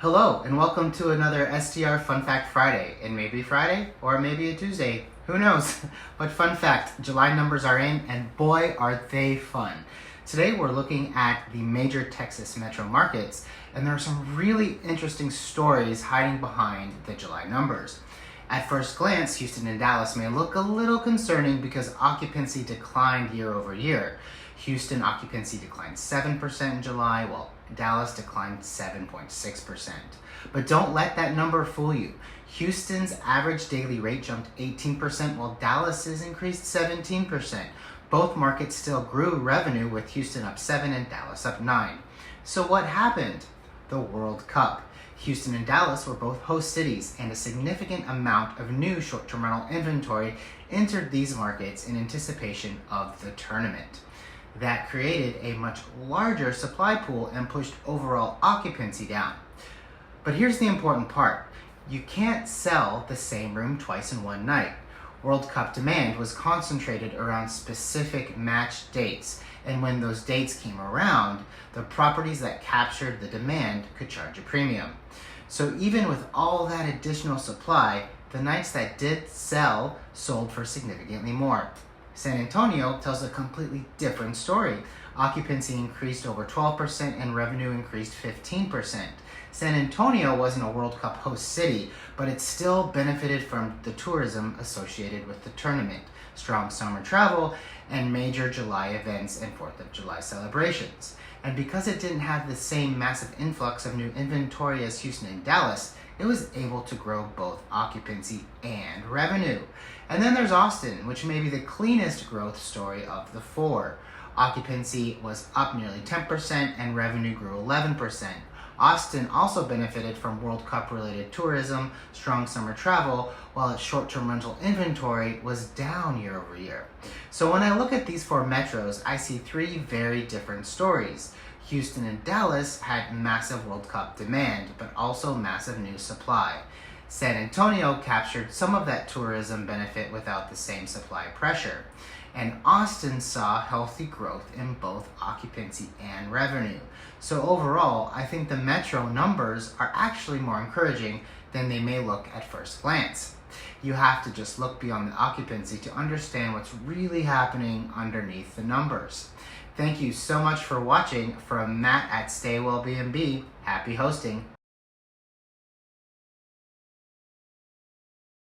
Hello, and welcome to another STR Fun Fact Friday. It may be Friday, or it may be a Tuesday. Who knows? But fun fact, July numbers are in, and boy, are they fun. Today, we're looking at the major Texas metro markets, and there are some really interesting stories hiding behind the July numbers. At first glance, Houston and Dallas may look a little concerning because occupancy declined year over year. Houston occupancy declined 7% in July, while Dallas declined 7.6%. But don't let that number fool you. Houston's average daily rate jumped 18%, while Dallas's increased 17%. Both markets still grew revenue, with Houston up 7 and Dallas up 9. So what happened? The World Cup. Houston and Dallas were both host cities, and a significant amount of new short-term rental inventory entered these markets in anticipation of the tournament. That created a much larger supply pool and pushed overall occupancy down. But here's the important part. You can't sell the same room twice in one night. World Cup demand was concentrated around specific match dates, and when those dates came around, the properties that captured the demand could charge a premium. So even with all that additional supply, the nights that did sell sold for significantly more. San Antonio tells a completely different story. Occupancy increased over 12% and revenue increased 15%. San Antonio wasn't a World Cup host city, but it still benefited from the tourism associated with the tournament, strong summer travel, and major July events and 4th of July celebrations. And because it didn't have the same massive influx of new inventory as Houston and Dallas, it was able to grow both occupancy and revenue. And then there's Austin, which may be the cleanest growth story of the four. Occupancy was up nearly 10% and revenue grew 11%. Austin also benefited from World Cup related tourism, strong summer travel, while its short-term rental inventory was down year over year. So when I look at these four metros, I see three very different stories. Houston and Dallas had massive World Cup demand, but also massive new supply. San Antonio captured some of that tourism benefit without the same supply pressure. And Austin saw healthy growth in both occupancy and revenue. So overall, I think the metro numbers are actually more encouraging than they may look at first glance. You have to just look beyond the occupancy to understand what's really happening underneath the numbers. Thank you so much for watching. From Matt at Stay Well B&B, happy hosting.